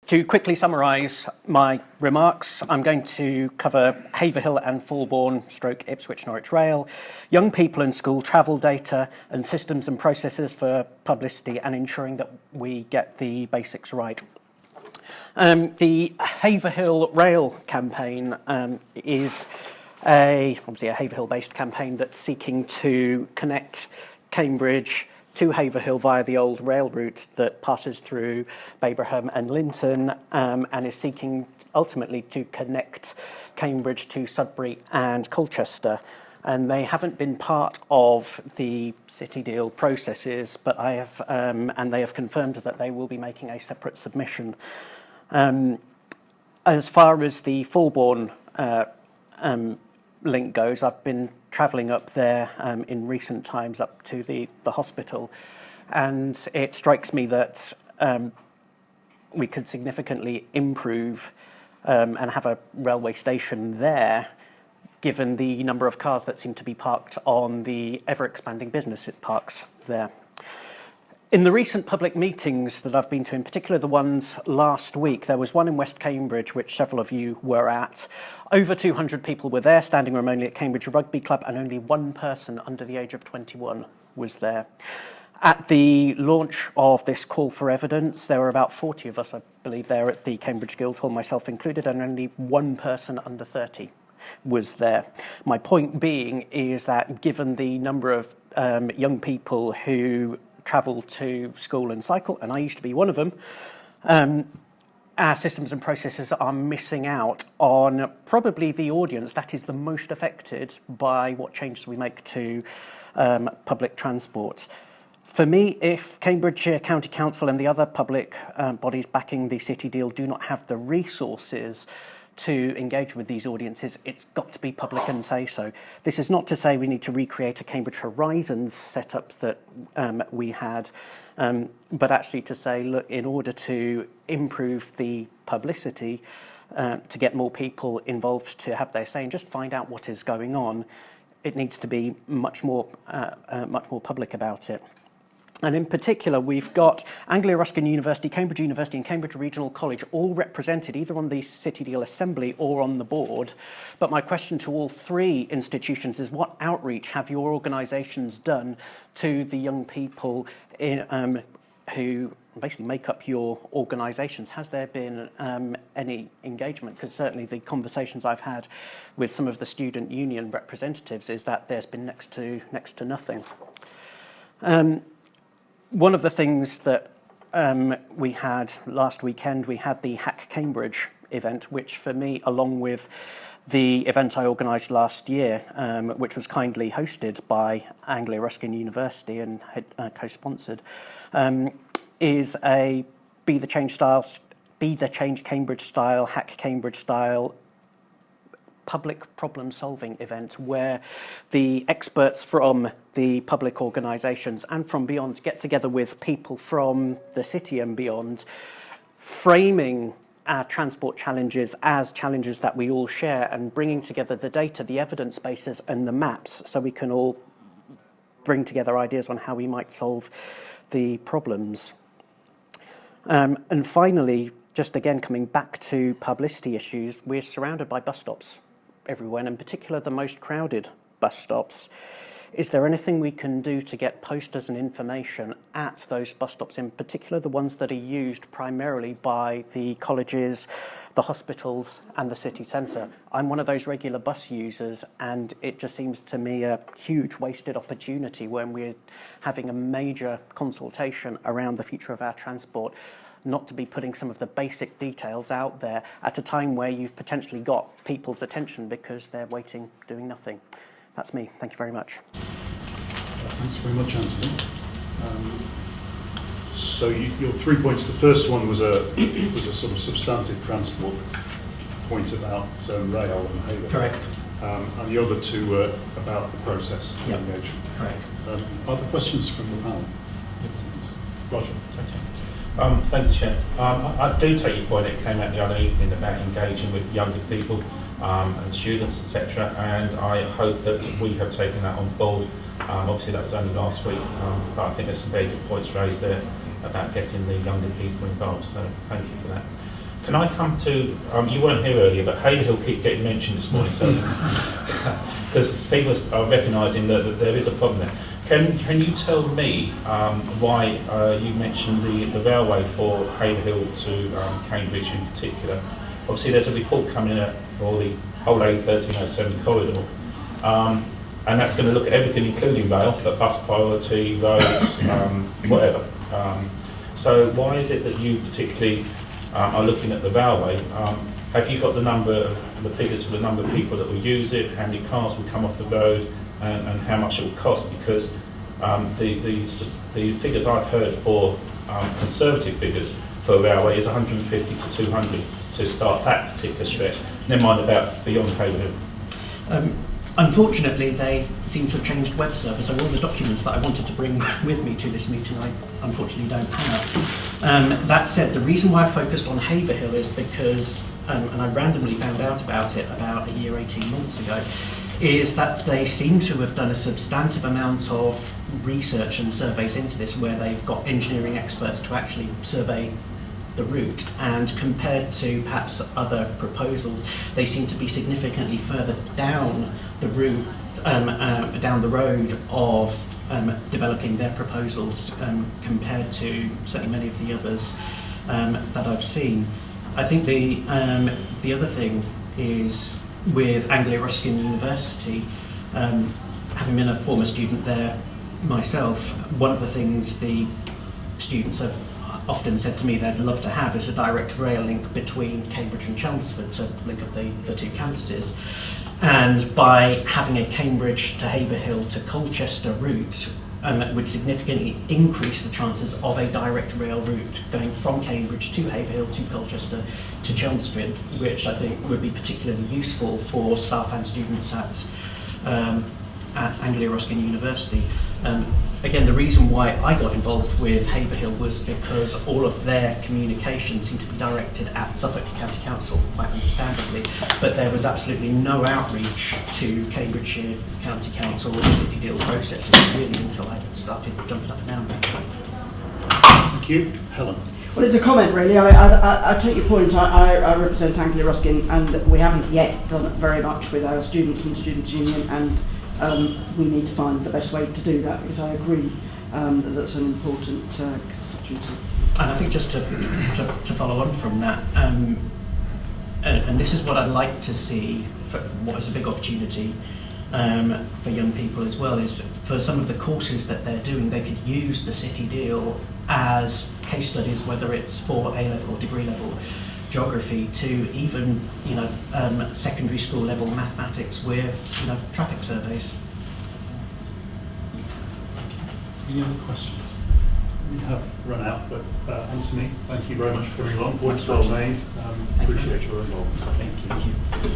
To quickly summarise my remarks, I'm going to cover Haverhill and Fulbourn/Ipswich Norwich Rail, young people and school travel data, and systems and processes for publicity and ensuring that we get the basics right. The Haverhill Rail campaign is obviously a Haverhill-based campaign that's seeking to connect Cambridge to Haverhill via the old rail route that passes through Babraham and Linton, and is seeking ultimately to connect Cambridge to Sudbury and Colchester. And they haven't been part of the city deal processes, but and they have confirmed that they will be making a separate submission. As far as the Fulbourn link goes, I've been travelling up there in recent times up to the hospital, and it strikes me that we could significantly improve and have a railway station there, given the number of cars that seem to be parked on the ever-expanding business parks there. In the recent public meetings that I've been to, in particular the ones last week, there was one in West Cambridge, which several of you were at. Over 200 people were there, standing room only at Cambridge Rugby Club, and only one person under the age of 21 was there. At the launch of this call for evidence, there were about 40 of us, I believe, there at the Cambridge Guildhall, myself included, and only one person under 30 was there. My point being is that given the number of young people who travel to school and cycle, and I used to be one of them, our systems and processes are missing out on probably the audience that is the most affected by what changes we make to public transport. For me, if Cambridgeshire County Council and the other public bodies backing the city deal do not have the resources to engage with these audiences, it's got to be public and say so. This is not to say we need to recreate a Cambridge Horizons setup that we had, but actually to say, look, in order to improve the publicity, to get more people involved to have their say and just find out what is going on, it needs to be much more public about it. And in particular, we've got Anglia Ruskin University, Cambridge University and Cambridge Regional College all represented either on the City Deal Assembly or on the board. But my question to all three institutions is, what outreach have your organisations done to the young people who basically make up your organisations? Has there been any engagement? Because certainly the conversations I've had with some of the student union representatives is that there's been next to nothing. One of the things that we had last weekend, we had the Hack Cambridge event, which for me, along with the event I organised last year, which was kindly hosted by Anglia Ruskin University and co-sponsored, is a Be the Change Cambridge style, Hack Cambridge style public problem-solving event where the experts from the public organisations and from beyond get together with people from the city and beyond, framing our transport challenges as challenges that we all share and bringing together the data, the evidence bases and the maps so we can all bring together ideas on how we might solve the problems. And finally, just again coming back to publicity issues, we're surrounded by bus stops everywhere, and in particular the most crowded bus stops. Is there anything we can do to get posters and information at those bus stops, in particular the ones that are used primarily by the colleges, the hospitals and the city centre? I'm one of those regular bus users, and it just seems to me a huge wasted opportunity when we're having a major consultation around the future of our transport, not to be putting some of the basic details out there at a time where you've potentially got people's attention because they're waiting, doing nothing. That's me. Thank you very much. Thanks very much, Anthony. So your 3 points. The first one was a sort of substantive transport point about zone rail and Haverhill. Correct. And the other two were about the process of engagement. Correct. Are there questions from the panel? Roger. Thank you, Chair. I do take your point. It came out the other evening about engaging with younger people and students, etc. And I hope that we have taken that on board. Obviously, that was only last week, but I think there's some very good points raised there about getting the younger people involved. So thank you for that. Can I come to, you weren't here earlier, but Haverhill keep getting mentioned this morning, so because people are recognising that there is a problem there. Can you tell me why you mentioned the railway for Haverhill to Cambridge in particular? Obviously there's a report coming out for the whole A1307 corridor, and that's going to look at everything including rail, but bus priority, roads, whatever. So why is it that you particularly are looking at the railway? Have you got the figures for the number of people that will use it, how many cars will come off the road, and how much it will cost? Because the figures I've heard for conservative figures for a railway is 150 to 200 to start that particular stretch. Never mind about beyond Haverhill. Unfortunately, they seem to have changed web server, so all the documents that I wanted to bring with me to this meeting I unfortunately don't have. That said, the reason why I focused on Haverhill is because, and I randomly found out about it about a year, 18 months ago, is that they seem to have done a substantive amount of research and surveys into this, where they've got engineering experts to actually survey the route, and compared to perhaps other proposals, they seem to be significantly further down the route, down the road of developing their proposals compared to certainly many of the others that I've seen. I think the other thing is with Anglia Ruskin University, having been a former student there myself, one of the things the students have often said to me they'd love to have is a direct rail link between Cambridge and Chelmsford to link up the two campuses. And by having a Cambridge to Haverhill to Colchester route, it would significantly increase the chances of a direct rail route going from Cambridge to Haverhill to Colchester to Chelmsford, which I think would be particularly useful for staff and students at Anglia Ruskin University. Again, the reason why I got involved with Haverhill was because all of their communication seemed to be directed at Suffolk County Council, quite understandably, but there was absolutely no outreach to Cambridgeshire County Council or the city deal processes really until I started jumping up and down there. Thank you. Helen. Well, it's a comment really. I take your point. I represent Anglia Ruskin, and we haven't yet done very much with our students and Students' Union, and we need to find the best way to do that, because I agree that that's an important constituency. And I think just to follow on from that, and this is what I'd like to see for what is a big opportunity for young people as well, is for some of the courses that they're doing, they could use the city deal as case studies, whether it's for A-level or degree level geography, to even secondary school level mathematics with traffic surveys. Any other questions? We have run out, but Antony, thank you very much for coming along. Points well made. Appreciate your involvement. Thank you.